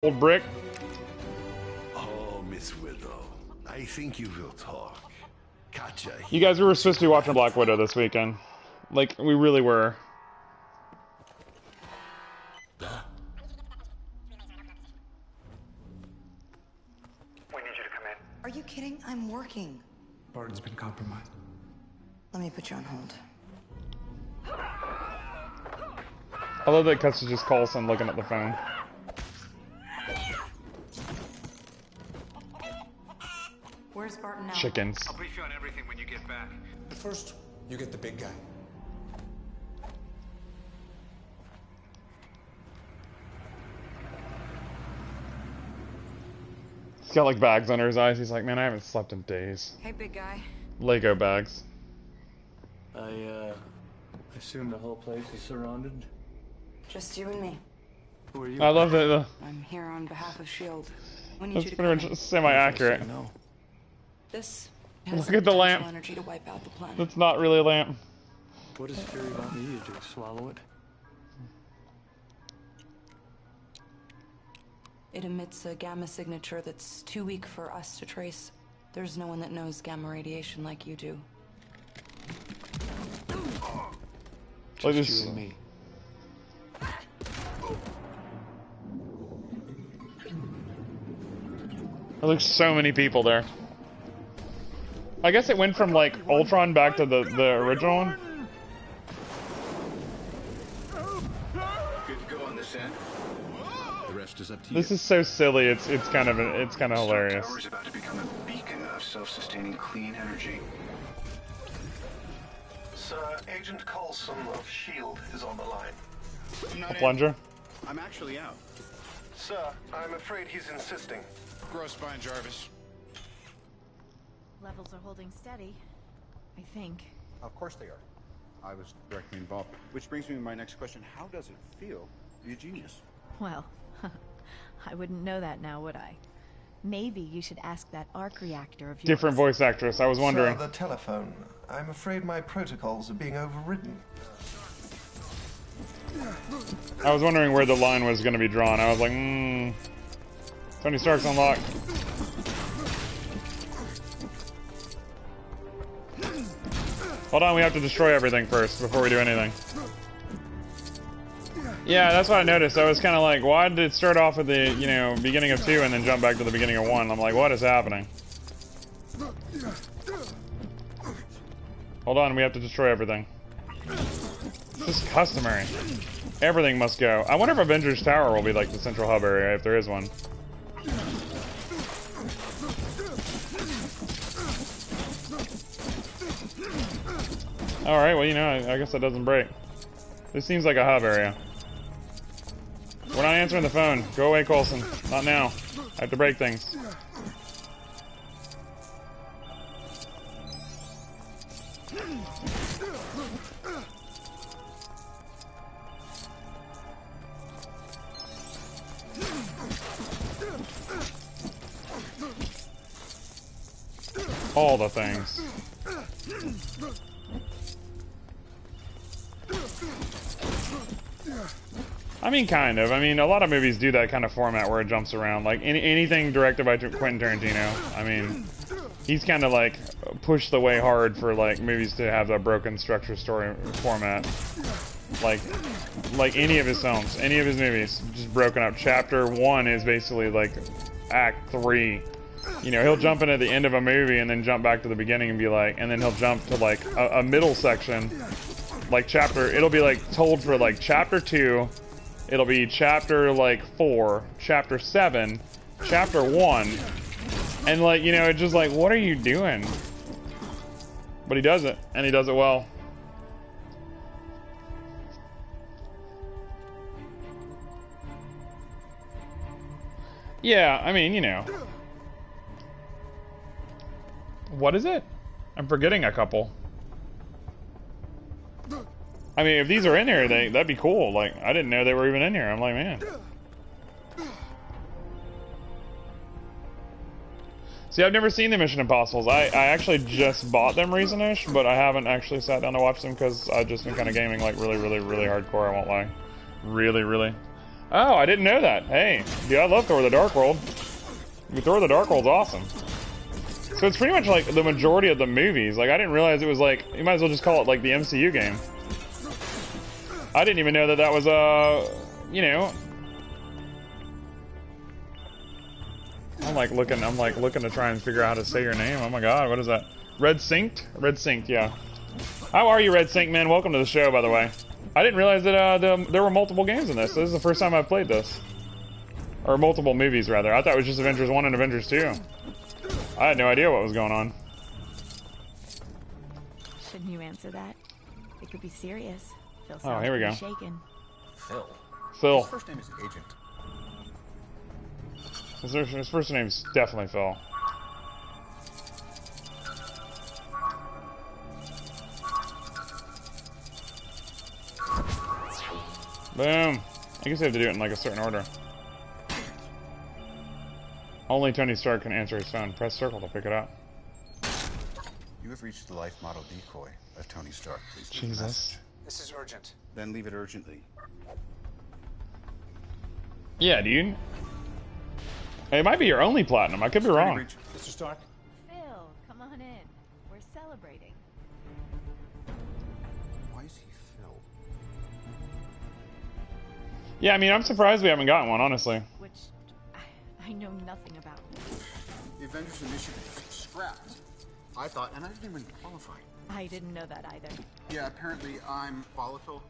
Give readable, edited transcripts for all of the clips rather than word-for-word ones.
Old brick. Oh, Miss Widow, I think you will talk. Gotcha. You guys, we were supposed to be watching Black Widow this weekend. Like, we really were. We need you to come in. Are you kidding? I'm working. Barton's been compromised. Let me put you on hold. I love that it cuts to just Coulson looking at the phone. Where's Barton now? Chickens. I'll brief you on everything when you get back. But first, you get the big guy. He's got like bags under his eyes. He's like, man, I haven't slept in days. Hey, big guy. Lego bags. I assume the whole place is surrounded. Just you and me. Who are you? I love that. I'm here on behalf of S.H.I.E.L.D. We need That's you to pretty come in. much semi-accurate. No. This has Look at the lamp. energy to wipe out the planet. That's not really a lamp. What does Fury want me to do? Swallow it? It emits a gamma signature that's too weak for us to trace. There's no one that knows gamma radiation like you do. Like Just this. you and me. There's so many people there. I guess it went from like Ultron back to the original one. Good to go on this end. The rest is up to you. This is so silly. It's kind of hilarious. Tower's about to become a beacon of self-sustaining clean energy. Sir, Agent Coulson of S.H.I.E.L.D. is on the line. A plunger. I'm actually out. Sir, I'm afraid he's insisting. Gross spine, Jarvis. Levels are holding steady, I think. Of course they are. I was directly involved. Which brings me to my next question. How does it feel to be a genius? Well, I wouldn't know that now, would I? Maybe you should ask that arc reactor of yours. Different voice actress. I was wondering. Sir, the telephone. I'm afraid my protocols are being overridden. I was wondering where the line was going to be drawn. I was like, Tony Stark's unlocked. Hold on, we have to destroy everything first before we do anything. Yeah, that's what I noticed. I was kind of like, why did it start off at the, beginning of 2 and then jump back to the beginning of 1? I'm like, what is happening? Hold on, we have to destroy everything. This is customary. Everything must go. I wonder if Avengers Tower will be like the central hub area, if there is one. Alright, well, I guess that doesn't break. This seems like a hub area. We're not answering the phone. Go away, Coulson. Not now. I have to break things. All the things. I mean, kind of. I mean, a lot of movies do that kind of format where it jumps around. Like, anything directed by Quentin Tarantino. I mean, he's kind of, like, pushed the way hard for, like, movies to have that broken structure story format. Like any of his films, any of his movies, just broken up. Chapter 1 is basically, like, Act 3. He'll jump in at the end of a movie and then jump back to the beginning and be like, and then he'll jump to, like, a middle section. Like, it'll be, like, told for, like, Chapter 2... It'll be chapter, like, 4, chapter 7, chapter 1, and, like, it's just like, what are you doing? But he does it, and he does it well. Yeah, I mean, What is it? I'm forgetting a couple. I mean, if these are in here, that'd be cool. Like, I didn't know they were even in here. I'm like, man. See, I've never seen the Mission Impossibles. I actually just bought them recent-ish, but I haven't actually sat down to watch them because I've just been kind of gaming, like, really, really, really hardcore, I won't lie. Really, really. Oh, I didn't know that. Hey, dude, I love Thor: The Dark World. Thor: The Dark World's awesome. So it's pretty much like the majority of the movies. Like, I didn't realize it was like, you might as well just call it like the MCU game. I didn't even know that that was, you know. I'm like looking to try and figure out how to say your name. Oh my god, what is that? Red Synced? Red Synced, yeah. How are you, Red Synced, man? Welcome to the show, by the way. I didn't realize that there were multiple games in this. This is the first time I've played this. Or multiple movies, rather. I thought it was just Avengers 1 and Avengers 2. I had no idea what was going on. Shouldn't you answer that? It could be serious. Phil Oh, here we go. shaken. Phil. His first name is Agent. His first name's definitely Phil. Boom. I guess you have to do it in like a certain order. Only Tony Stark can answer his phone. Press circle to pick it up. You have reached the life model decoy of Tony Stark. Please leave a Jesus. message. This is urgent. Then leave it urgently. Yeah, dude. It might be your only platinum. I could be wrong. Mr. Stark? Phil, come on in. We're celebrating. Why is he Phil? Yeah, I mean, I'm surprised we haven't gotten one, honestly. Which I know nothing about. The Avengers initiative is scrapped. I thought, and I didn't even qualify. I didn't know that either. Yeah, apparently I'm volatile,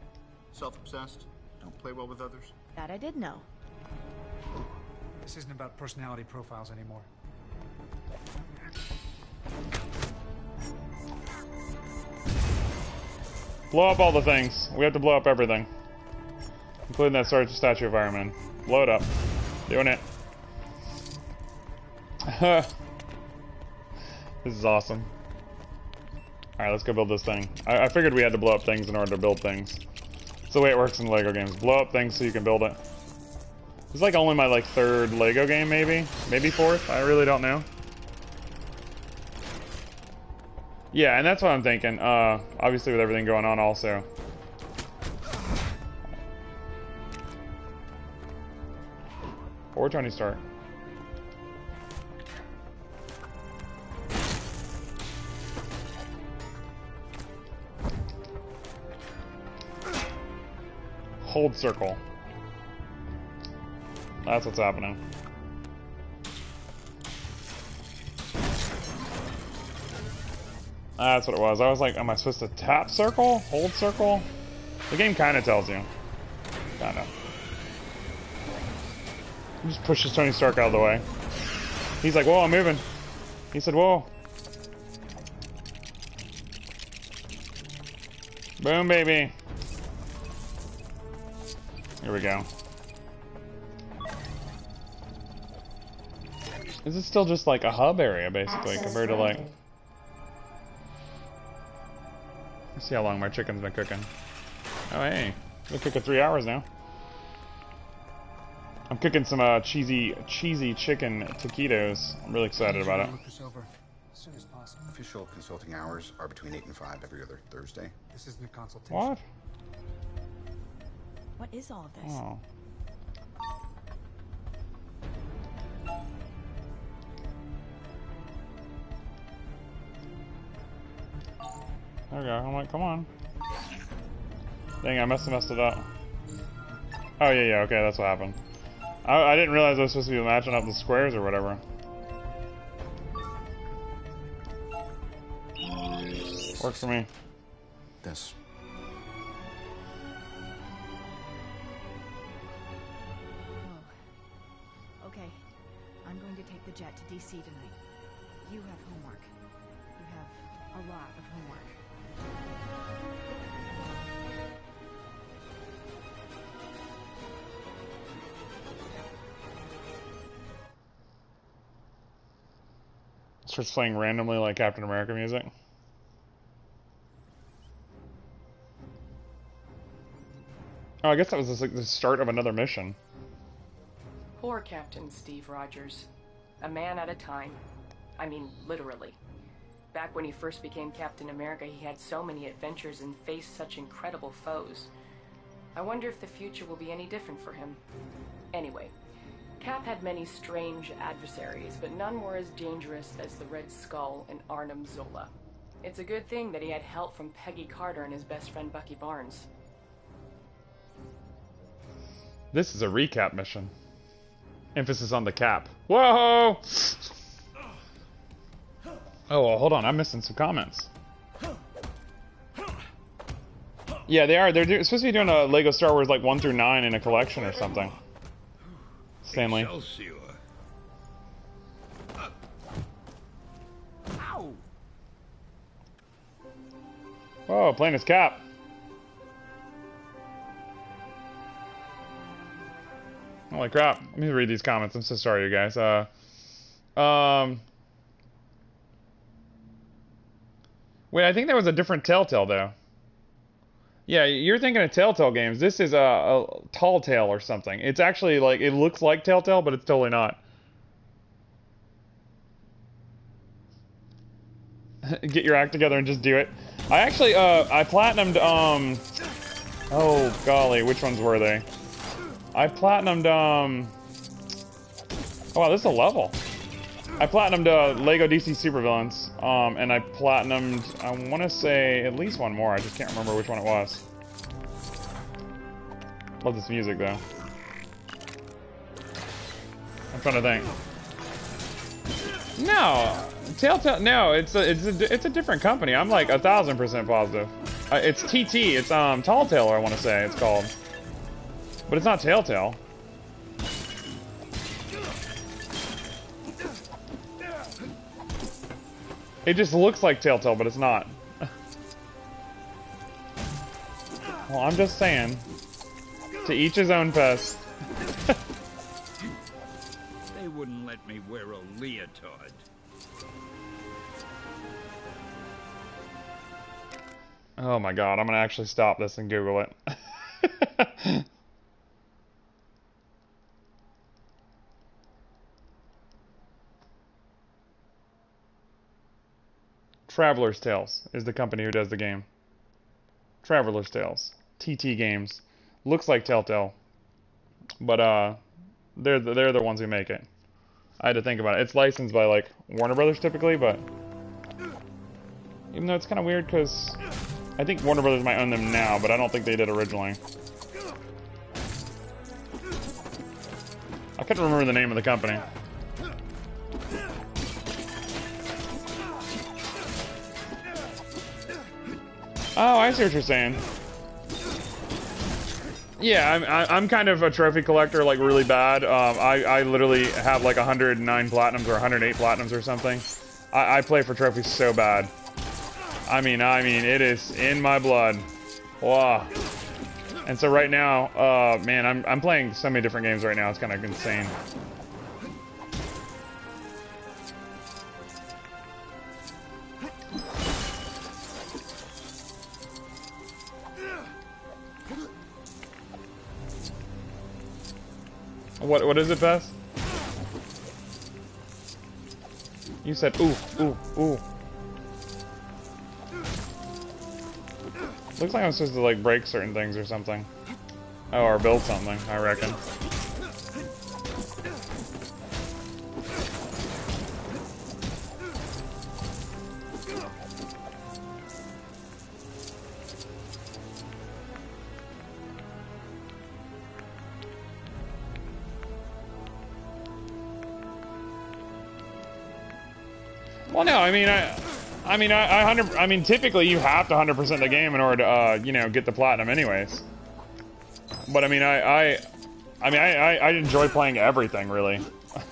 self-obsessed, don't play well with others. That I did know. This isn't about personality profiles anymore. Blow up all the things. We have to blow up everything. Including that statue of Iron Man. Blow it up. Doing it. This is awesome. Alright, let's go build this thing. I figured we had to blow up things in order to build things. It's the way it works in Lego games. Blow up things so you can build it. It's like only my like third Lego game, maybe. Maybe fourth. I really don't know. Yeah, and that's what I'm thinking. Obviously with everything going on also. Or Tony Stark. Hold circle. That's what's happening. That's what it was. I was like, am I supposed to tap circle? Hold circle? The game kind of tells you. Kind of. He just pushes Tony Stark out of the way. He's like, whoa, I'm moving. He said, whoa. Boom, baby. Here we go. This is still just like a hub area, basically, compared to like... Let's see how long my chicken's been cooking. Oh, hey. It's been cooking 3 hours now. I'm cooking some cheesy chicken taquitos. I'm really excited about it. Look this over as soon as possible. Official consulting hours are between 8 and 5 every other Thursday. This isn't a consultation. What? What is all of this? Oh. There we go. I'm like, come on. Dang, I must have messed it up. Oh, yeah, okay, that's what happened. I didn't realize I was supposed to be matching up the squares or whatever. Works for me. This. Whoa. Okay. I'm going to take the jet to DC tonight. You have homework. You have a lot of homework. Starts playing randomly like Captain America music. Oh, I guess that was just like the start of another mission. Poor Captain Steve Rogers. A man at a time. I mean, literally. Back when he first became Captain America, he had so many adventures and faced such incredible foes. I wonder if the future will be any different for him. Anyway, Cap had many strange adversaries, but none were as dangerous as the Red Skull and Arnim Zola. It's a good thing that he had help from Peggy Carter and his best friend Bucky Barnes. This is a recap mission. Emphasis on the cap. Whoa! Oh, well, hold on. I'm missing some comments. Yeah, they are. They're supposed to be doing a Lego Star Wars like 1 through 9 in a collection or something. Stanley. Whoa, playing his cap. Holy crap. Let me read these comments. I'm so sorry, you guys. Wait, I think that was a different Telltale, though. Yeah, you're thinking of Telltale games. This is a Tall Tale or something. It's actually like, it looks like Telltale, but it's totally not. Get your act together and just do it. I actually, I platinumed, oh golly, which ones were they? I platinumed, oh wow, this is a level. I platinumed, Lego DC Supervillains, and I platinumed, I want to say, at least one more. I just can't remember which one it was. Love this music, though. I'm trying to think. No! Telltale, no, it's a different company. I'm like 1,000% positive. It's TT, it's, Tall Tale, I want to say it's called. But it's not Telltale. It just looks like Telltale, but it's not. Well, I'm just saying. To each his own pest. They wouldn't let me wear a leotard. Oh my god, I'm gonna actually stop this and Google it. Traveler's Tales is the company who does the game. Traveler's Tales. TT Games. Looks like Telltale. But, they're the ones who make it. I had to think about it. It's licensed by, like, Warner Brothers typically, but... Even though it's kind of weird, because... I think Warner Brothers might own them now, but I don't think they did originally. I couldn't remember the name of the company. Oh, I see what you're saying. Yeah, I'm kind of a trophy collector, like, really bad. I literally have, like, 109 platinums or 108 platinums or something. I play for trophies so bad. I mean, it is in my blood. Wow. And so right now, man, I'm playing so many different games right now. It's kind of insane. What is it, Bess? You said ooh, ooh, ooh. Looks like I'm supposed to like break certain things or something. Oh, or build something, I reckon. Well, no, I mean, typically you have to 100% the game in order to, you know, get the platinum anyways. But I mean, I enjoy playing everything, really.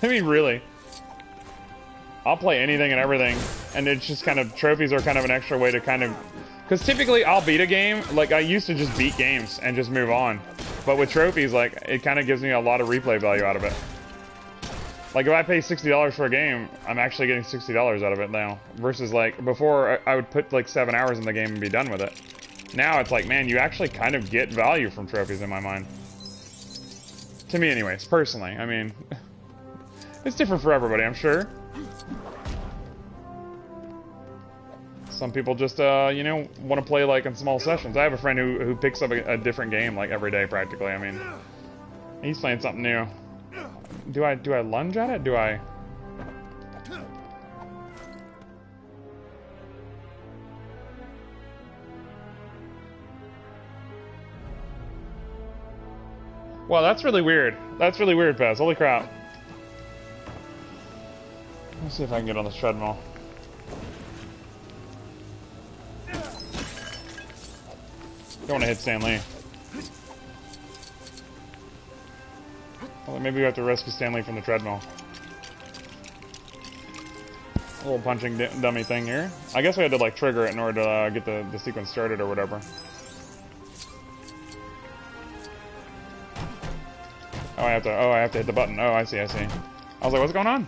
I mean, really. I'll play anything and everything, and it's just kind of, trophies are kind of an extra way to kind of, because typically I'll beat a game, like I used to just beat games and just move on. But with trophies, like, it kind of gives me a lot of replay value out of it. Like, if I pay $60 for a game, I'm actually getting $60 out of it now. Versus, like, before, I would put, like, 7 hours in the game and be done with it. Now, it's like, man, you actually kind of get value from trophies in my mind. To me, anyways, personally. I mean, it's different for everybody, I'm sure. Some people just, you know, want to play like in small sessions. I have a friend who picks up a different game like every day practically. I mean, he's playing something new. Do I lunge at it? Do I? Wow, that's really weird. That's really weird, Pez. Holy crap. Let's see if I can get on this treadmill. Don't want to hit Stan Lee. Well, maybe we have to rescue Stan Lee from the treadmill. A little punching dummy thing here. I guess we had to like trigger it in order to get the sequence started or whatever. Oh, I have to hit the button. Oh, I see. I was like, what's going on?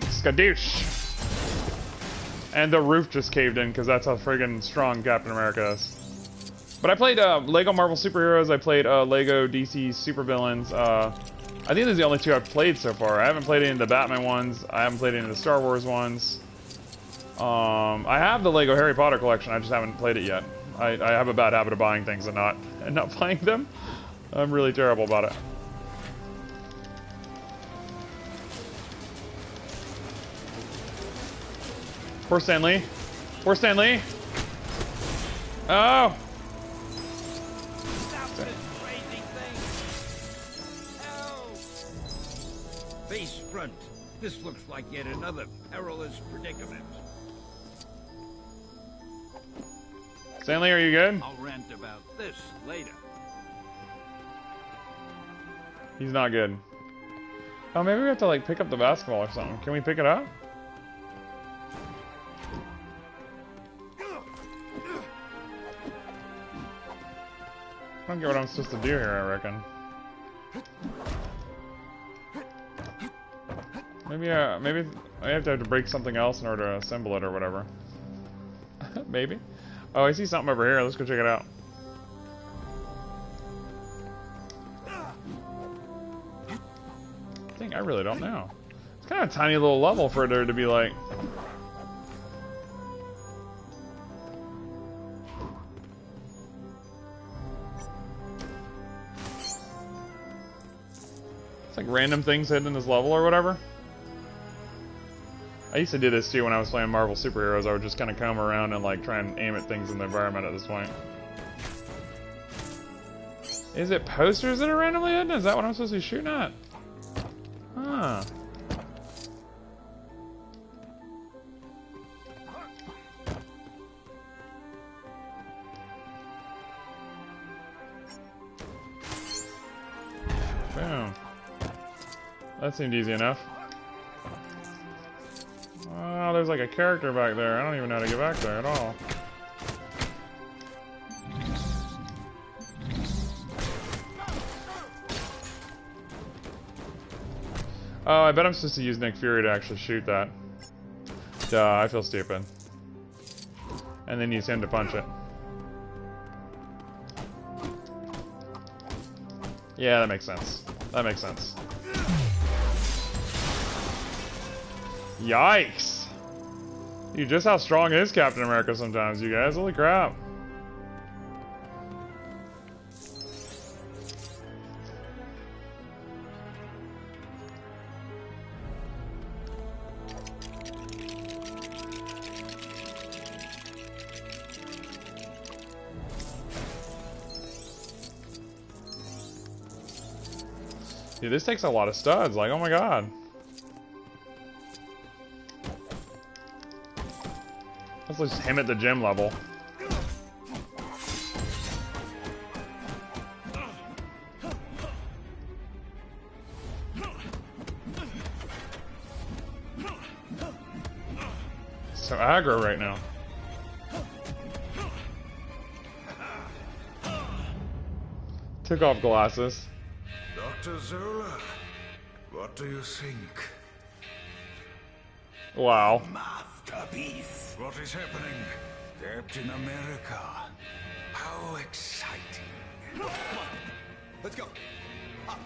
Skadoosh! And the roof just caved in because that's how friggin' strong Captain America is. But I played Lego Marvel Superheroes. I played Lego DC Supervillains. I think those are the only two I've played so far. I haven't played any of the Batman ones. I haven't played any of the Star Wars ones. I have the Lego Harry Potter collection. I just haven't played it yet. I have a bad habit of buying things and not playing them. I'm really terrible about it. Poor Stan Lee. Poor Stan Lee. Oh! Stop this crazy thing! Help! Face front. This looks like yet another perilous predicament. Stan Lee, are you good? I'll rant about this later. He's not good. Oh, maybe we have to like pick up the basketball or something. Can we pick it up? I don't get what I'm supposed to do here, I reckon. Maybe I have to break something else in order to assemble it or whatever. Maybe. Oh, I see something over here. Let's go check it out. I really don't know. It's kind of a tiny little level for there to be like... It's like random things hidden in this level or whatever. I used to do this too when I was playing Marvel Superheroes. I would just kind of come around and like try and aim at things in the environment at this point. Is it posters that are randomly hidden? Is that what I'm supposed to be shooting at? Huh. Boom. That seemed easy enough. Oh, there's like a character back there. I don't even know how to get back there at all. Oh, I bet I'm supposed to use Nick Fury to actually shoot that. Duh, I feel stupid. And then use him to punch it. Yeah, that makes sense. That makes sense. Yikes! Dude, just how strong is Captain America sometimes, you guys? Holy crap. Dude, this takes a lot of studs. Like, oh my god. Let's just him at the gym level. So aggro right now. Took off glasses. Dr. Zola, what do you think? Wow. Masterpiece. What is happening? Captain America. How exciting. Come on. Let's go. Up.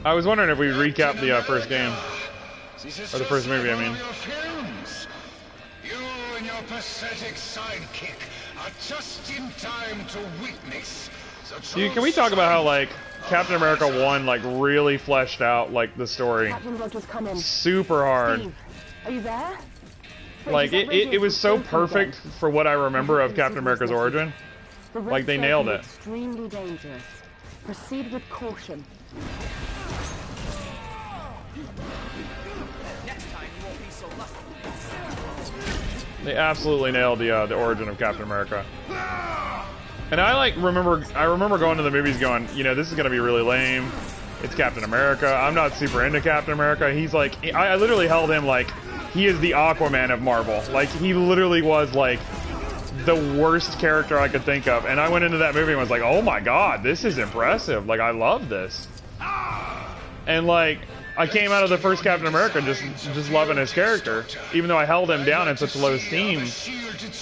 I was wondering if we recap the first game. Or the first movie, I mean. pathetic sidekick are just in time to witness the true. Dude, can we talk about how like Captain America 1 like really fleshed out like the story super hard? Steve, are you there? Like it was so perfect for what I remember of Captain America's origin. Like they nailed it. Extremely dangerous. Proceed with caution. They absolutely nailed the origin of Captain America. And I remember going to the movies going, you know, this is gonna be really lame. It's Captain America. I'm not super into Captain America. He's like, I literally held him like he is the Aquaman of Marvel. Like he literally was like the worst character I could think of. And I went into that movie and was like, oh my god, this is impressive. Like I love this. And like I came out of the first Captain America just loving his character, even though I held him down in such low esteem.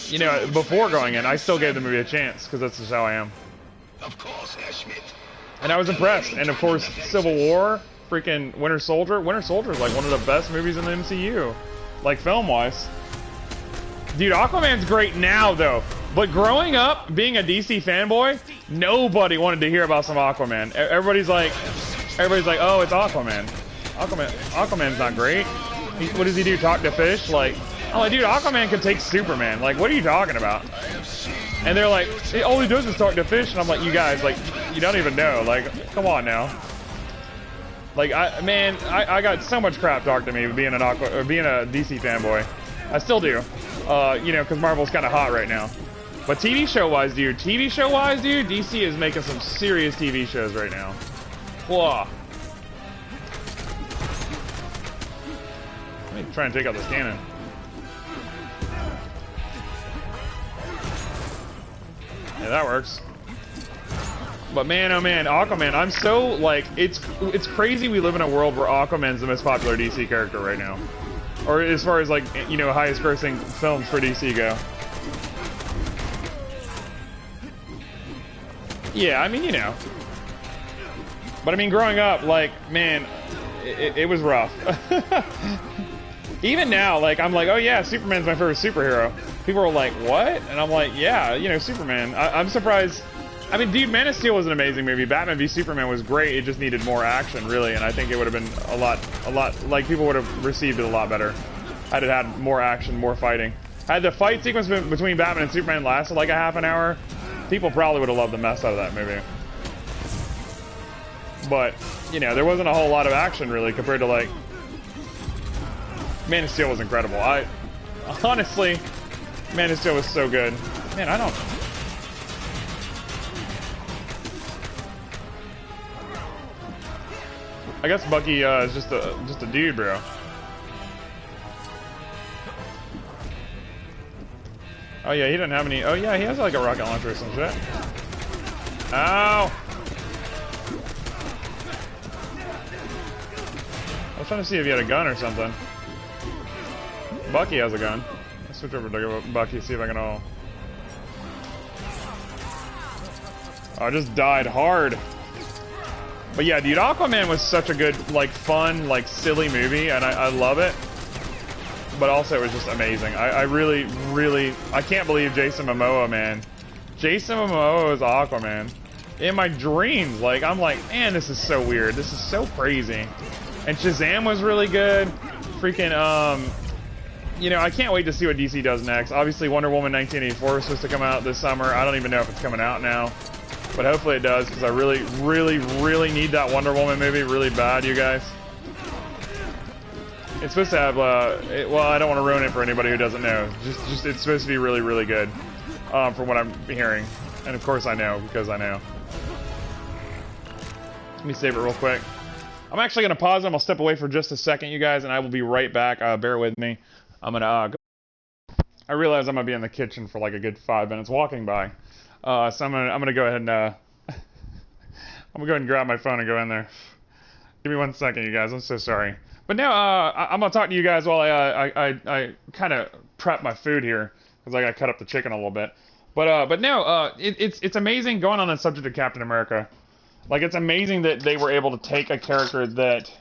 You know, before going in, I still gave the movie a chance because that's just how I am. Of course, Herr Schmidt. And I was impressed. And of course, Civil War, freaking Winter Soldier. Winter Soldier is like one of the best movies in the MCU, like film-wise. Dude, Aquaman's great now though. But growing up, being a DC fanboy, nobody wanted to hear about some Aquaman. Everybody's like, oh, it's Aquaman. Aquaman's not great. What does he do? Talk to fish? Like, I'm like, dude, Aquaman could take Superman. Like, what are you talking about? And they're like, all he does is talk to fish. And I'm like, you guys, like, you don't even know. Like, come on now. Like, I got so much crap talked to me being being a DC fanboy. I still do. You know, because Marvel's kind of hot right now. But TV show-wise, dude, DC is making some serious TV shows right now. Whoa. Let me try and take out this cannon. Yeah, that works. But man, oh man, Aquaman, I'm so, like, it's crazy we live in a world where Aquaman's the most popular DC character right now. Or as far as, like, you know, highest grossing films for DC go. Yeah, I mean, you know. But I mean, growing up, like, man, it was rough. Even now, like, I'm like, oh yeah, Superman's my favorite superhero. People are like, what? And I'm like, yeah, you know, Superman. I'm surprised. I mean, dude, Man of Steel was an amazing movie. Batman v Superman was great. It just needed more action, really. And I think it would have been a lot, like, people would have received it a lot better had it had more action, more fighting. Had the fight sequence between Batman and Superman lasted like a half an hour, people probably would have loved the mess out of that movie. But, you know, there wasn't a whole lot of action, really, compared to, like, Man of Steel was incredible. Honestly, Man of Steel was so good. Man, I guess Bucky is just a dude, bro. Oh yeah, he didn't have any. Oh yeah, he has like a rocket launcher or some shit. Ow! I was trying to see if he had a gun or something. Bucky has a gun. Let's switch over to Bucky, see if I can all... Oh, I just died hard. But yeah, dude, Aquaman was such a good, like, fun, like, silly movie, and I love it. But also, it was just amazing. I really, I can't believe Jason Momoa, man. Jason Momoa is Aquaman. In my dreams, like, I'm like, man, this is so weird. This is so crazy. And Shazam was really good. Freaking, you know, I can't wait to see what DC does next. Obviously, Wonder Woman 1984 is supposed to come out this summer. I don't even know if it's coming out now. But hopefully it does, because I really need that Wonder Woman movie really bad, you guys. It's supposed to have, well, I don't want to ruin it for anybody who doesn't know. Just it's supposed to be really good, from what I'm hearing. And of course I know, because I know. Let me save it real quick. I'm actually going to pause. I'm going to step away for just a second, you guys, and I will be right back. Bear with me. I'm going to go. I realize I'm going to be in the kitchen for like a good 5 minutes walking by. So I'm gonna go ahead and I'm gonna go ahead and grab my phone and go in there. Give me 1 second, you guys. I'm so sorry. But now I'm gonna talk to you guys while I kind of prep my food here, because I gotta cut up the chicken a little bit. But no, it's amazing going on the subject of Captain America. Like, it's amazing that they were able to take a character that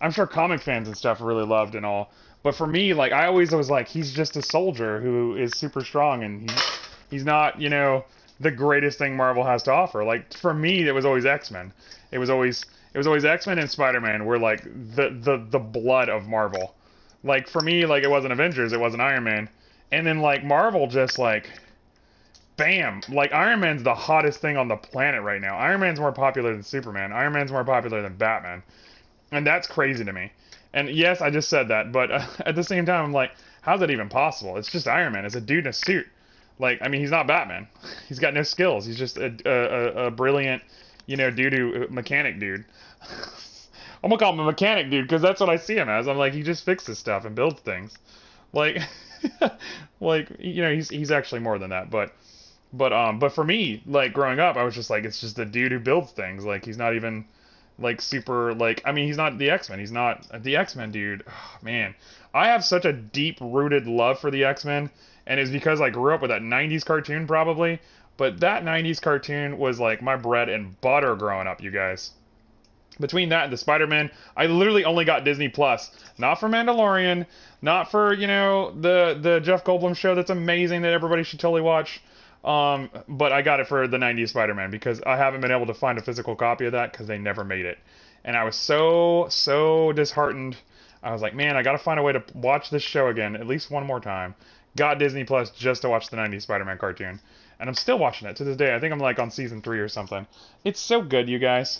I'm sure comic fans and stuff really loved and all. But for me, like, I always was like, he's just a soldier who is super strong, and he's not, you know, the greatest thing Marvel has to offer. Like, for me, it was always X-Men. It was always X-Men and Spider-Man were like the blood of Marvel. Like, for me, like, it wasn't Avengers, it wasn't Iron Man. And then, like, Marvel just, like, bam! Like, Iron Man's the hottest thing on the planet right now. Iron Man's more popular than Superman. Iron Man's more popular than Batman. And that's crazy to me. And yes, I just said that, but at the same time, I'm like, how's that even possible? It's just Iron Man. It's a dude in a suit. Like, I mean, he's not Batman. He's got no skills. He's just a brilliant, you know, mechanic dude. I'm gonna call him a mechanic dude because that's what I see him as. I'm like, he just fixes stuff and builds things. Like, like, you know, he's actually more than that. But for me, like, growing up, I was just like, it's just a dude who builds things. Like, he's not even like super, like, I mean, he's not the X-Men. He's not the X-Men dude. Oh, man, I have such a deep-rooted love for the X-Men, and it's because I grew up with that 90s cartoon probably, but that 90s cartoon was like my bread and butter growing up, you guys. Between that and the Spider-Man, I literally only got Disney Plus. Not for Mandalorian, not for, you know, the Jeff Goldblum show that's amazing that everybody should totally watch. But I got it for the 90s Spider-Man because I haven't been able to find a physical copy of that because they never made it. And I was so disheartened. I was like, man, I gotta find a way to watch this show again at least one more time. Got Disney Plus just to watch the 90s Spider-Man cartoon. And I'm still watching it to this day. I think I'm like on season 3 or something. It's so good, you guys.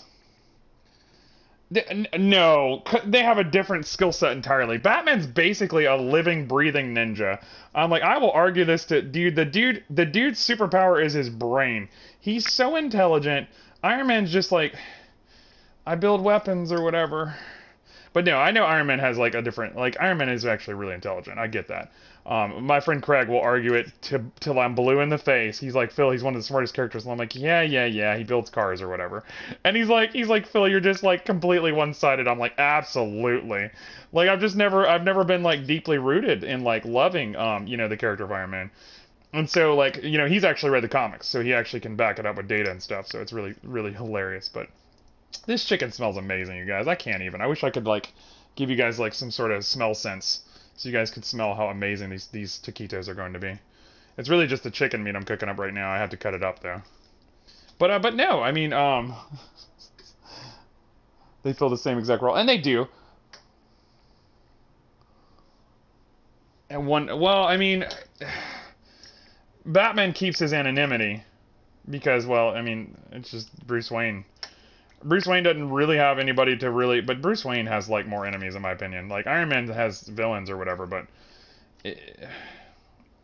No, they have a different skill set entirely. Batman's basically a living, breathing ninja. I'm like, I will argue this to dude. The dude's superpower is his brain. He's so intelligent. Iron Man's just like, I build weapons or whatever. But no, I know Iron Man has like a different, like, Iron Man is actually really intelligent. I get that. My friend Craig will argue it till I'm blue in the face. He's like, Phil, he's one of the smartest characters. And I'm like, yeah, he builds cars or whatever. And he's like, Phil, you're just like completely one-sided. I'm like, absolutely. Like, I've never been like deeply rooted in like loving, you know, the character of Iron Man. And so, like, you know, he's actually read the comics, so he actually can back it up with data and stuff. So it's really, really hilarious. But this chicken smells amazing, you guys. I can't even. I wish I could like give you guys like some sort of smell sense, so you guys could smell how amazing these taquitos are going to be. It's really just the chicken meat I'm cooking up right now. I had to cut it up though. But no, I mean, they fill the same exact role, and they do. And well, I mean, Batman keeps his anonymity because, well, I mean, it's just Bruce Wayne. Bruce Wayne doesn't really have anybody to really, but Bruce Wayne has like more enemies in my opinion. Like Iron Man has villains or whatever, but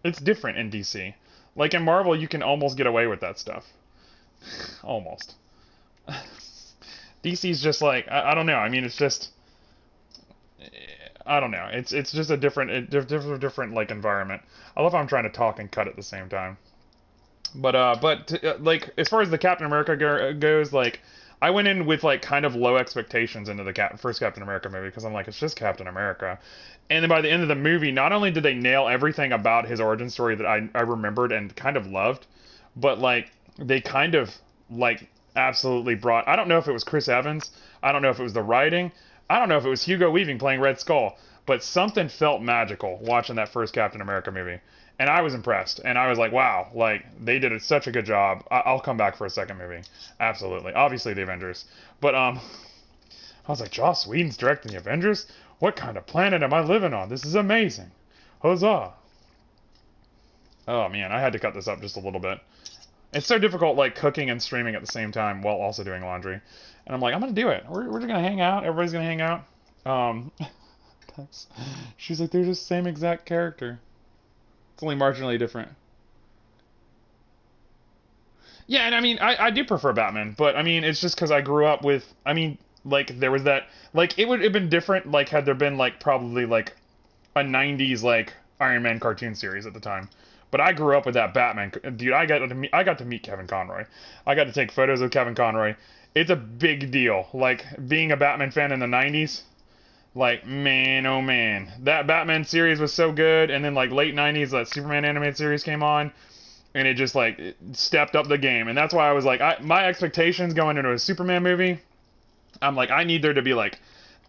it's different in DC. Like in Marvel, you can almost get away with that stuff. Almost. DC's just like, I don't know. I mean, it's just, I don't know. It's just a different like environment. I love how I'm trying to talk and cut at the same time. But like as far as the Captain America goes, like, I went in with like kind of low expectations into the first Captain America movie because I'm like, it's just Captain America. And then by the end of the movie, not only did they nail everything about his origin story that I remembered and kind of loved, but like they kind of like absolutely brought, I don't know if it was Chris Evans, I don't know if it was the writing, I don't know if it was Hugo Weaving playing Red Skull, but something felt magical watching that first Captain America movie. And I was impressed, and I was like, wow, like, they did such a good job. I'll come back for a second movie. Absolutely. Obviously, the Avengers. But, I was like, Joss Whedon's directing the Avengers? What kind of planet am I living on? This is amazing. Huzzah. Oh, man, I had to cut this up just a little bit. It's so difficult, like, cooking and streaming at the same time while also doing laundry. And I'm like, I'm going to do it. We're just going to hang out. Everybody's going to hang out. She's like, they're just the same exact character. It's only marginally different. Yeah, and I mean, I do prefer Batman, but I mean, it's just because I grew up with, I mean, like, there was that, like, it would have been different, like, had there been, like, probably, like, a 90s, like, Iron Man cartoon series at the time. But I grew up with that Batman, dude, I got to meet Kevin Conroy. I got to take photos of Kevin Conroy. It's a big deal, like, being a Batman fan in the 90s. Like, man, oh man. That Batman series was so good, and then, like, late 90s, that Superman animated series came on, and it just, like, it stepped up the game. And that's why I was like, my expectations going into a Superman movie, I'm like, I need there to be, like,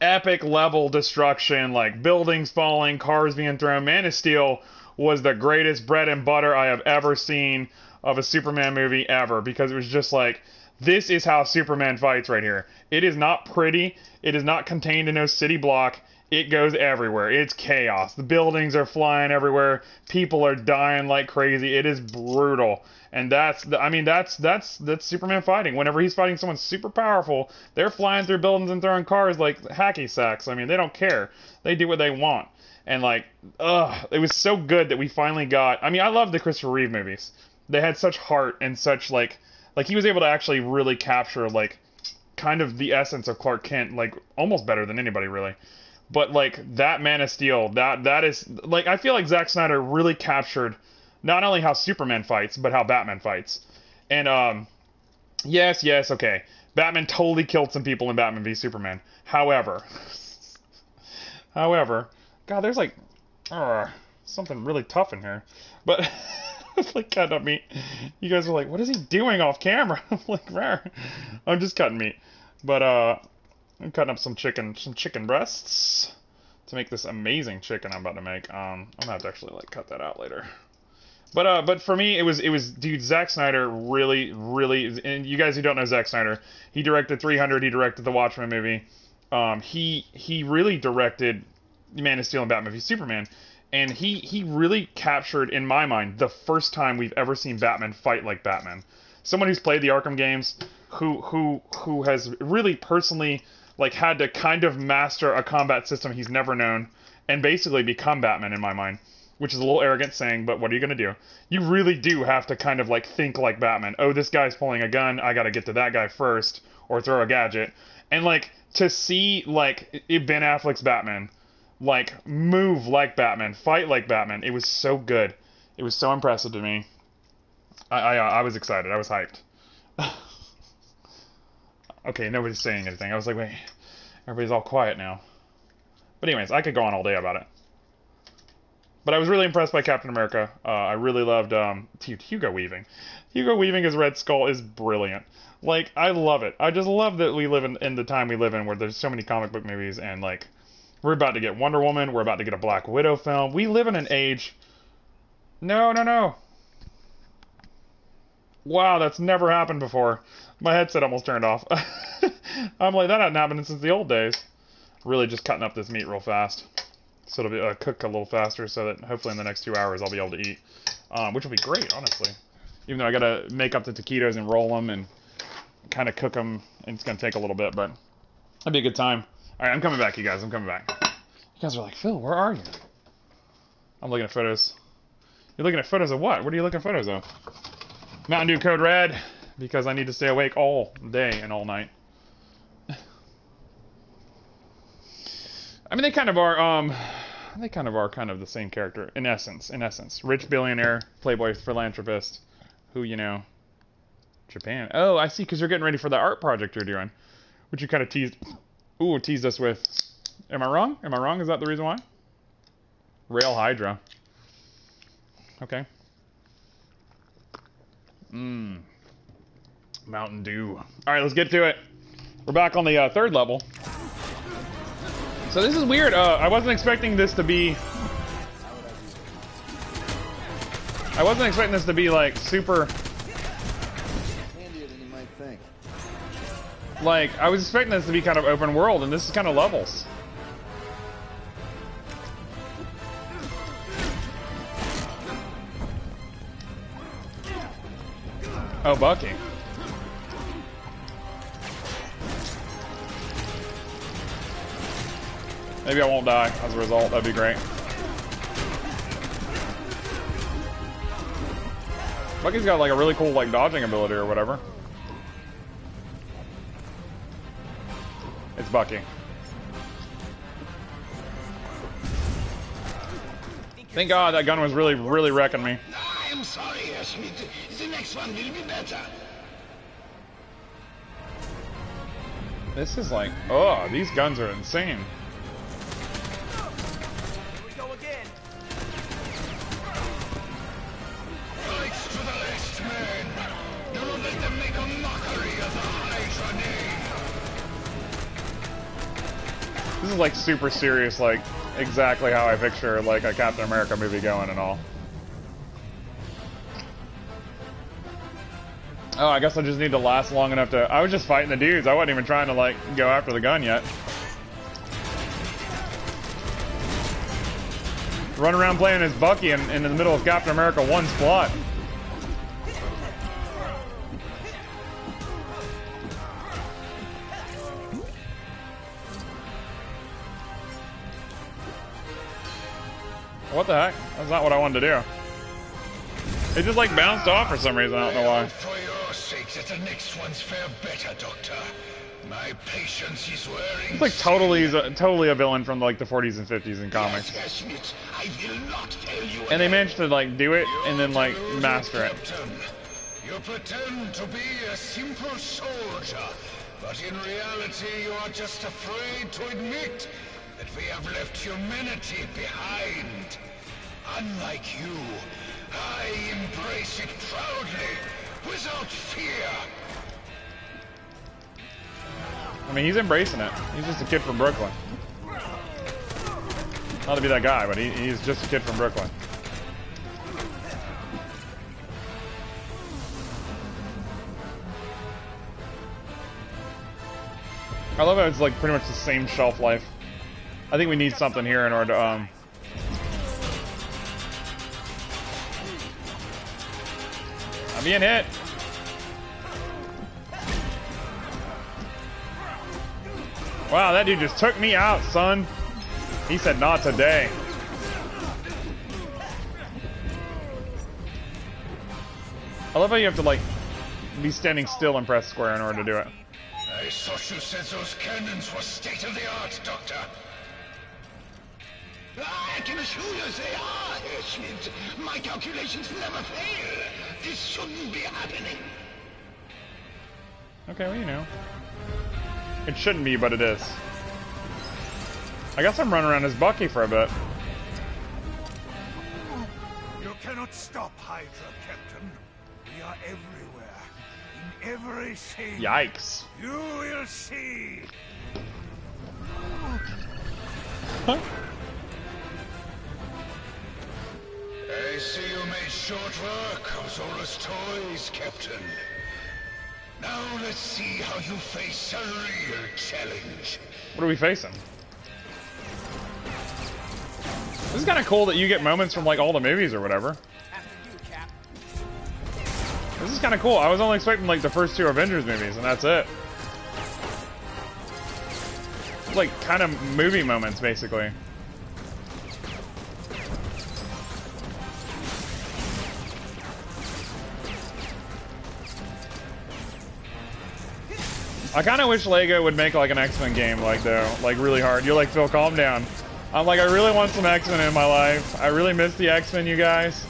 epic level destruction, like buildings falling, cars being thrown. Man of Steel was the greatest bread and butter I have ever seen of a Superman movie ever, because it was just like, this is how Superman fights right here. It is not pretty. It is not contained in no city block. It goes everywhere. It's chaos. The buildings are flying everywhere. People are dying like crazy. It is brutal. And that's Superman fighting. Whenever he's fighting someone super powerful, they're flying through buildings and throwing cars like hacky sacks. I mean, they don't care. They do what they want. And like, it was so good that we finally got... I mean, I love the Christopher Reeve movies. They had such heart and such like he was able to actually really capture like kind of the essence of Clark Kent, like almost better than anybody really. But like that Man of Steel, that is like, I feel like Zack Snyder really captured not only how Superman fights, but how Batman fights. And yes, okay, Batman totally killed some people in Batman v Superman. However, God, there's like something really tough in here, but. It's like cutting up meat. You guys are like, what is he doing off camera? I'm like, rare. I'm just cutting meat. But I'm cutting up some chicken breasts to make this amazing chicken I'm about to make. I'm gonna have to actually like cut that out later. But for me, it was dude, Zack Snyder really, and you guys who don't know Zack Snyder, he directed 300. He directed the Watchmen movie. He really directed Man of Steel and Batman v Superman. And he really captured, in my mind, the first time we've ever seen Batman fight like Batman. Someone who's played the Arkham games, who has really personally like had to kind of master a combat system he's never known, and basically become Batman in my mind. Which is a little arrogant saying, but what are you gonna do? You really do have to kind of like think like Batman. Oh, this guy's pulling a gun, I gotta get to that guy first, or throw a gadget. And like, to see like Ben Affleck's Batman like move like Batman, fight like Batman. It was so good. It was so impressive to me. I was excited. I was hyped. Okay, nobody's saying anything. I was like, wait, everybody's all quiet now. But anyways, I could go on all day about it. But I was really impressed by Captain America. I really loved Hugo Weaving. Hugo Weaving as Red Skull is brilliant. Like, I love it. I just love that we live in the time we live in, where there's so many comic book movies, and like, we're about to get Wonder Woman. We're about to get a Black Widow film. We live in an age... No. Wow, that's never happened before. My headset almost turned off. I'm like, that hadn't happened since the old days. Really just cutting up this meat real fast. So it'll be cook a little faster, so that hopefully in the next 2 hours I'll be able to eat. Which will be great, honestly. Even though I gotta make up the taquitos and roll them and kind of cook them. And it's gonna take a little bit, but it'll be a good time. Alright, I'm coming back, you guys. I'm coming back. You guys are like, Phil, where are you? I'm looking at photos. You're looking at photos of what? What are you looking at photos of? Mountain Dew Code Red, because I need to stay awake all day and all night. I mean, they kind of are kind of the same character, in essence. Rich billionaire, playboy philanthropist, who, you know, Japan. Oh, I see, because you're getting ready for the art project you're doing, which you kind of teased us with. Am I wrong? Is that the reason why? Rail Hydra. Okay. Mountain Dew. Alright, let's get to it. We're back on the third level. So this is weird. I wasn't expecting this to be... like super... Like, I was expecting this to be kind of open world, and this is kind of levels. Oh, Bucky. Maybe I won't die as a result. That'd be great. Bucky's got like a really cool like dodging ability or whatever. It's Bucky. Thank God that gun was really wrecking me. I'm sorry, Herr Schmidt. The next one will be better. This is like, oh, these guns are insane. Here we go again. Fights to the last man. Do not let them make a mockery of the Hydra name. This is like super serious, like exactly how I picture like a Captain America movie going and all. Oh, I guess I just need to last long enough to... I was just fighting the dudes. I wasn't even trying to like go after the gun yet. Run around playing as Bucky in the middle of Captain America 1's plot. What the heck? That's not what I wanted to do. It just like bounced off for some reason. I don't know why. For your sake, that the next ones fare better, Doctor. My patience is wearing. It's like totally a villain from like the 40s and 50s in comics. Yes, Smith, I will not fail you. And they managed to like do it and then like master it. You pretend to be a simple soldier, but in reality you are just afraid to admit that we have left humanity behind. Unlike you, I embrace it proudly, without fear. I mean, he's embracing it. He's just a kid from Brooklyn. Not to be that guy, but he's just a kid from Brooklyn. I love how it's like pretty much the same shelf life. I think we need something here in order to, I'm being hit. Wow, that dude just took me out, son. He said, not today. I love how you have to, like, be standing still and press square in order to do it. I thought you said those cannons were state-of-the-art, Doctor. I can assure you they are, Herr Schmidt. My calculations never fail. This shouldn't be happening. Okay, well, you know. It shouldn't be, but it is. I guess I'm running around as Bucky for a bit. You cannot stop Hydra, Captain. We are everywhere. In everything. Yikes. You will see. Huh? I see you made short work of Zola's toys, Captain. Now let's see how you face a real challenge. What are we facing? This is kind of cool that you get moments from like all the movies or whatever. This is kind of cool. I was only expecting like the first 2 Avengers movies and that's it. It's like kind of movie moments basically. I kind of wish Lego would make like an X-Men game, like though, like really hard. You're like, Phil, calm down. I'm like, I really want some X-Men in my life. I really miss the X-Men, you guys.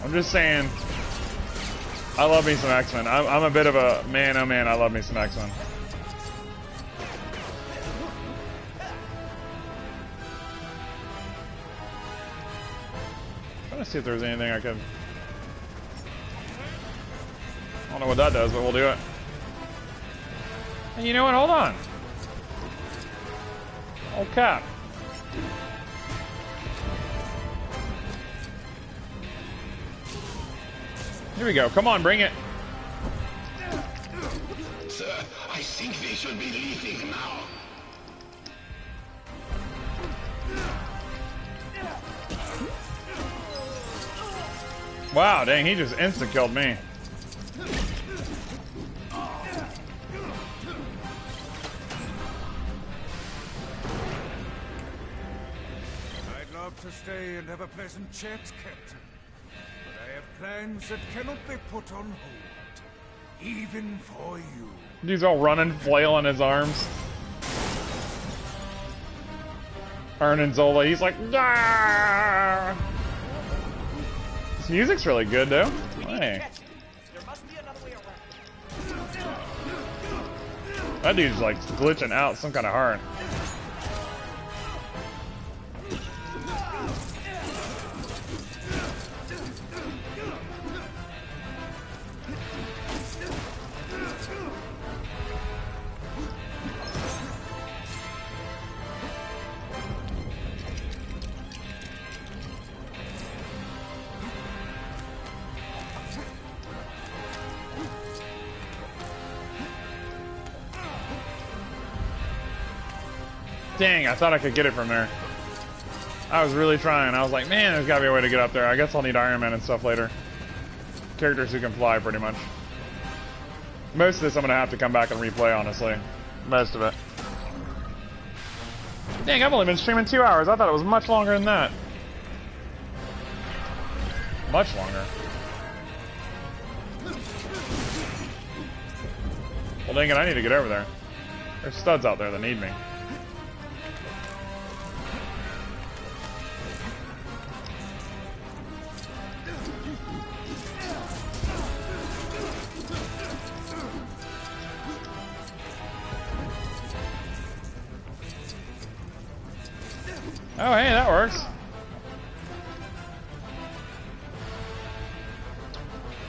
I'm just saying, I love me some X-Men. I'm a bit of a man, oh man, I love me some X-Men. Trying to see if there's anything I could. I don't know what that does, but we'll do it. And you know what? Hold on. Oh, Cap. Here we go. Come on, bring it. Sir, I think we should be leaving now. Wow, dang, he just insta-killed me. I'd love to stay and have a pleasant chat, Captain. But I have plans that cannot be put on hold. Even for you. Dude's all running, flailing his arms. Earning Zola, he's like, ah! This music's really good, though. Hey. That dude's like glitching out some kind of heart. Dang, I thought I could get it from there. I was really trying. I was like, man, there's gotta be a way to get up there. I guess I'll need Iron Man and stuff later. Characters who can fly, pretty much. Most of this I'm gonna have to come back and replay, honestly. Most of it. Dang, I've only been streaming 2 hours. I thought it was much longer than that. Much longer. Well, dang it, I need to get over there. There's studs out there that need me. Oh, hey, that works.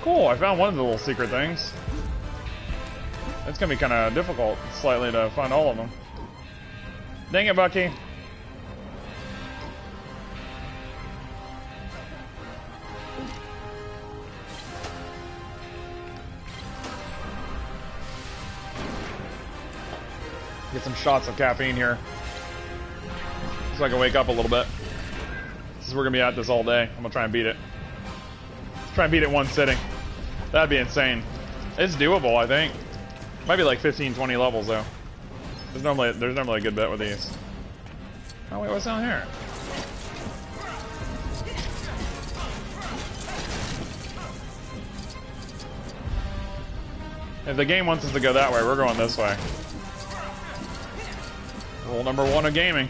Cool, I found one of the little secret things. It's gonna be kind of difficult, slightly, to find all of them. Dang it, Bucky. Get some shots of caffeine here, so I can wake up a little bit. We're gonna be at this all day. I'm gonna try and beat it. Try and beat it one sitting. That'd be insane. It's doable, I think. Might be like 15, 20 levels though. There's normally a good bit with these. Oh wait, what's down here? If the game wants us to go that way, we're going this way. Rule number 1 of gaming.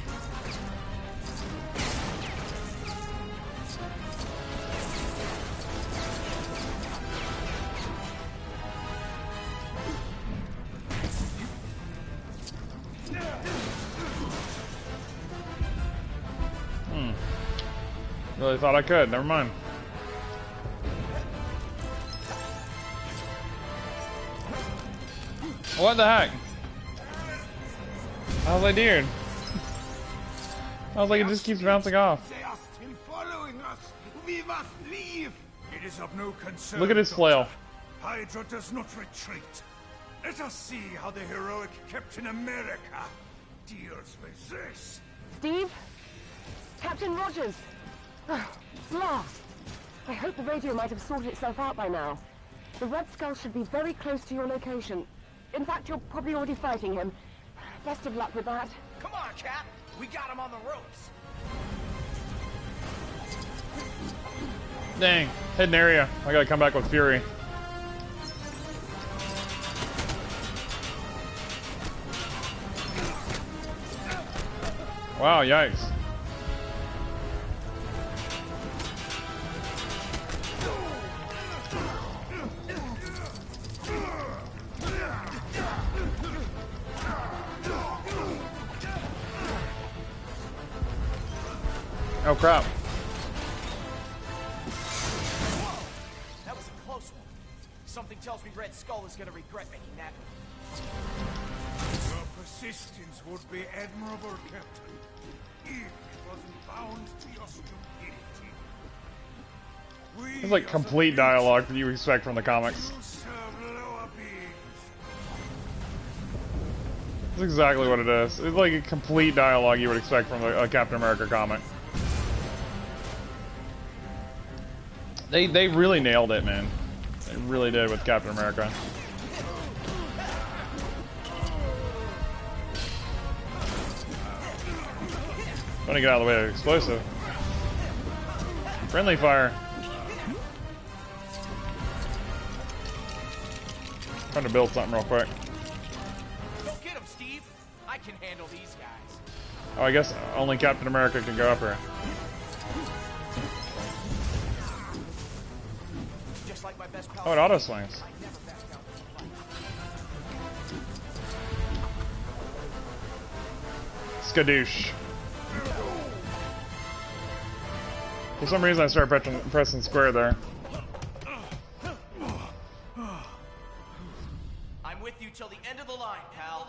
Really thought I could. Never mind. What the heck? I was like, dude. I was like, it just keeps bouncing off. They are still following us. We must leave. It is of no concern. Look at his flail. Hydra does not retreat. Let us see how the heroic Captain America deals with this. Steve? Captain Rogers! Blast! I hope the radio might have sorted itself out by now. The Red Skull should be very close to your location. In fact, you're probably already fighting him. Best of luck with that. Come on, Cap. We got him on the ropes. Dang. Hidden area. I gotta come back with Fury. Wow, yikes. Oh crap. That was a close one. Something tells me Red Skull is gonna regret making that move. Your persistence would be admirable, Captain, if it wasn't bound to your stupidity. It's like complete dialogue that you expect from the comics. That's exactly what it is. It's like a complete dialogue you would expect from a Captain America comic. They really nailed it, man. They really did with Captain America. Trying to get out of the way of explosive. Friendly fire. Trying to build something real quick. Go get him, Steve. I can handle these guys. Oh, I guess only Captain America can go up here. Just like my best pal. Oh, it auto swings. Skadoosh. For some reason I started pressing square there. I'm with you till the end of the line, pal.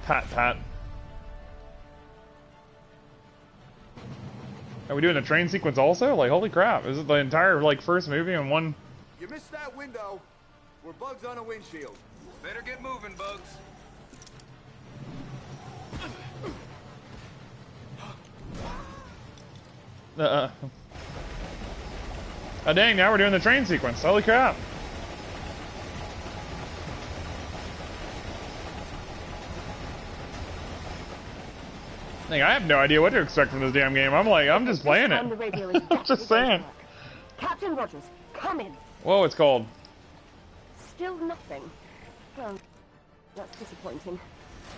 Pat, pat. Are we doing the train sequence also? Like, holy crap. Is it the entire, like, first movie in one? You missed that window. We're bugs on a windshield. Better get moving, Bugs. Oh dang, now we're doing the train sequence. Holy crap. Dang, I have no idea what to expect from this damn game. I'm just playing it. I'm just saying. Captain Rogers, come in. Whoa, it's cold. Still nothing. Well, that's disappointing.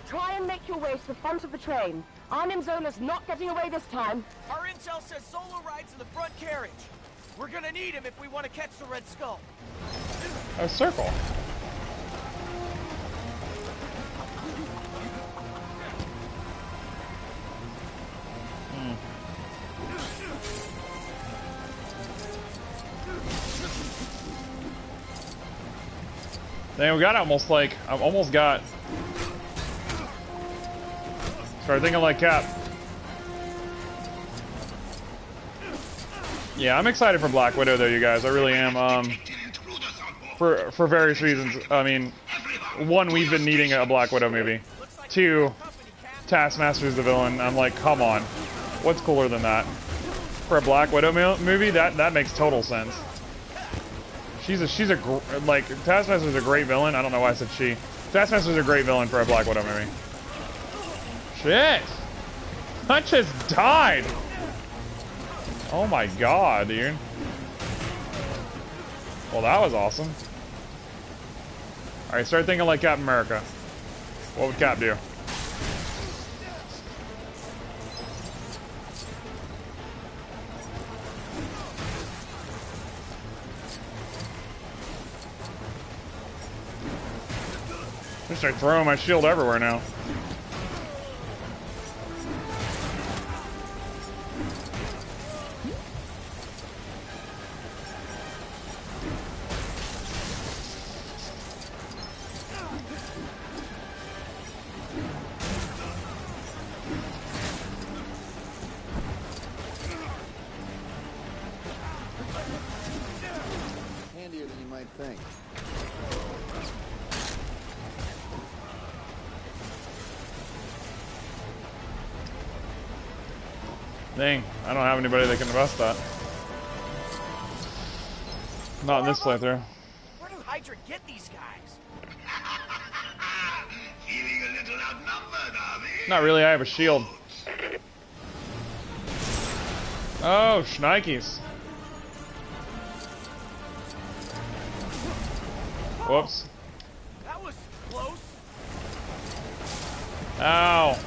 Try and make your way to the front of the train. Arnim Zola's not getting away this time. Our intel says Zola rides in the front carriage. We're gonna need him if we want to catch the Red Skull. A circle. Dang, we got almost like, I've almost got. Start thinking like Cap. Yeah, I'm excited for Black Widow though, you guys. I really am. For various reasons. I mean, one, we've been needing a Black Widow movie. Two, Taskmaster's the villain. I'm like, come on. What's cooler than that? For a Black Widow movie, that makes total sense. Like, Taskmaster's a great villain. I don't know why I said she. Taskmaster's a great villain for a Black Widow movie. Shit! I just died! Oh my god, dude. Well, that was awesome. Alright, start thinking like Captain America. What would Cap do? I'm gonna start throwing my shield everywhere now. Handier than you might think. Dang, I don't have anybody that can bust that. Not in this playthrough. Where do Hydra get these guys? Feeling a little outnumbered, are they? Not really, I have a shield. Oh, shnikes. Whoops. That was close. Ow.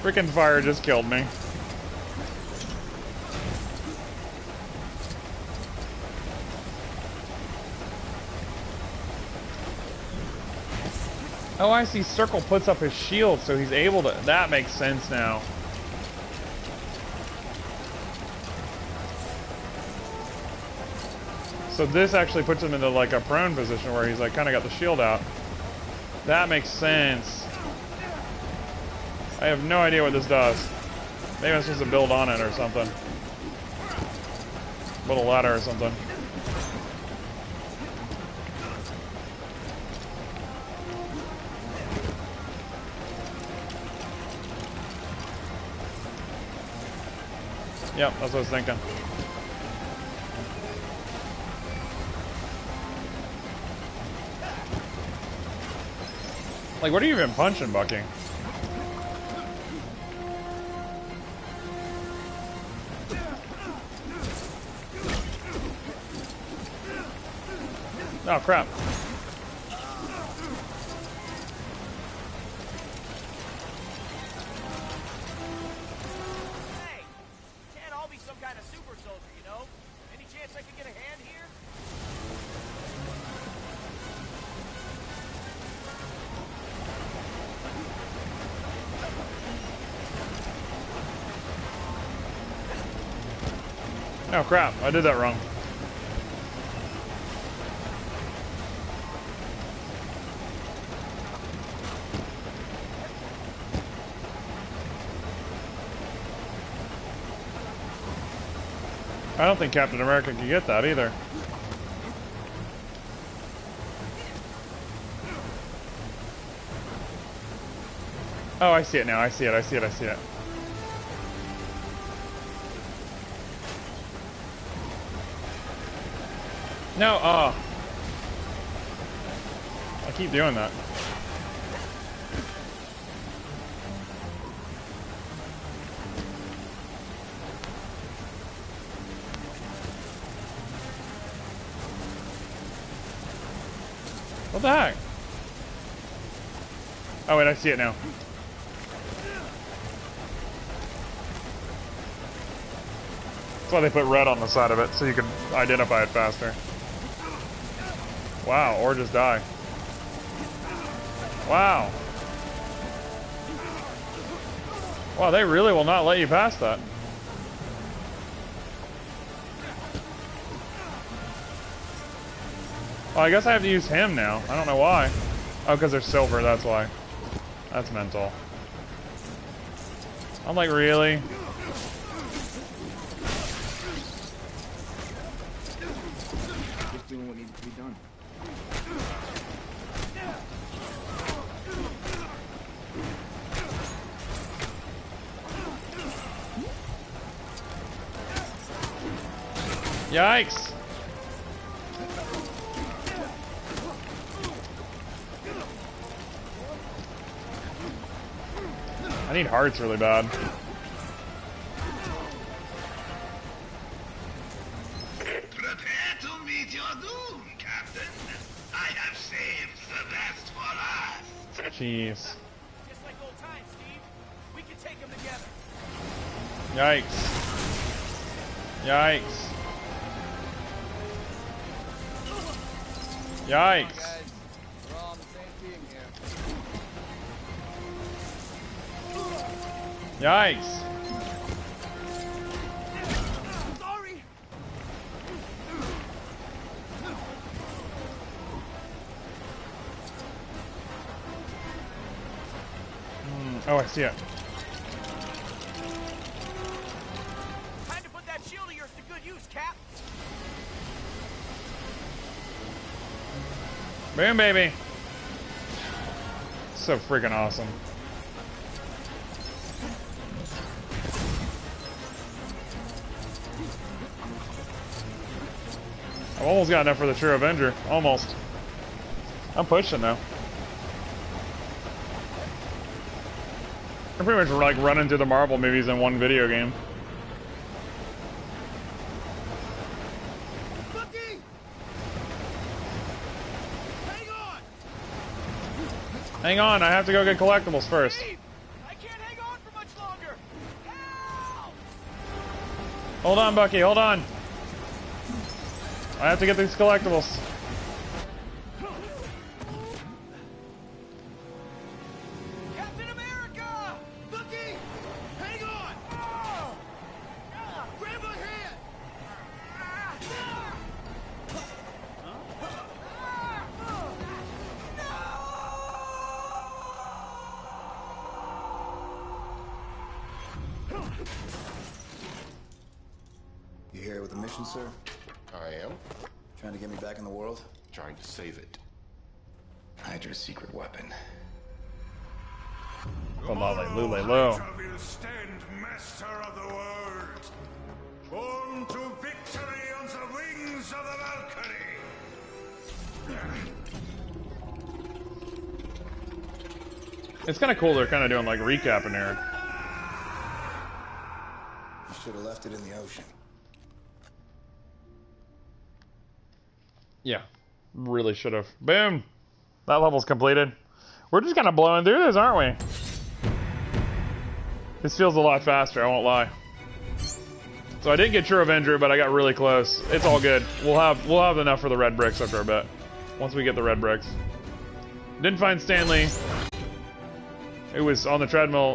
Freaking fire just killed me. Oh, I see. Circle puts up his shield, so he's able to... That makes sense now. So this actually puts him into like a prone position where he's like kind of got the shield out. That makes sense. I have no idea what this does. Maybe I'm supposed to build on it or something. Build a ladder or something. Yep, that's what I was thinking. Like, what are you even punching, Bucky? Oh, crap. Oh crap, I did that wrong. I don't think Captain America can get that either. Oh, I see it now. I see it. No, I keep doing that. What the heck? Oh wait, I see it now. That's why they put red on the side of it, so you can identify it faster. Wow, or just die. Wow. Wow, they really will not let you pass that. Oh, I guess I have to use him now. I don't know why. Oh, because they're silver, that's why. That's mental. I'm like, really? Just doing what needs to be done. Yikes! I need hearts really bad. Prepare to meet your doom, Captain. I have saved the best for last. Jeez. Just like old times, Steve. We can take them together. Yikes. Yikes. Yikes. We're all on the same team here. Yikes. Sorry. Oh, I see it. Time to put that shield of yours to good use, Cap. Boom, baby. So freaking awesome. I've almost got enough for the true Avenger. Almost. I'm pushing though. I'm pretty much like running through the Marvel movies in one video game. Bucky! Hang on! Hang on, I have to go get collectibles first. Steve! I can't hang on for much longer! Help! Hold on, Bucky, hold on. I have to get these collectibles. Captain America! Bucky! Hang on! Grab my hand! You here with a mission, sir? I am. Trying to get me back in the world? Trying to save it. Hydra's secret weapon. Lule, Hydra will stand master of the world. Born to victory on the wings of the Valkyrie. It's kind of cool they're kind of doing like recapping here. You should have left it in the ocean. Yeah, really should have. Boom! That level's completed. We're just kind of blowing through this, aren't we? This feels a lot faster, I won't lie. So I didn't get True Avenger, but I got really close. It's all good. We'll have enough for the red bricks after a bit. Once we get the red bricks. Didn't find Stanley. It was on the treadmill.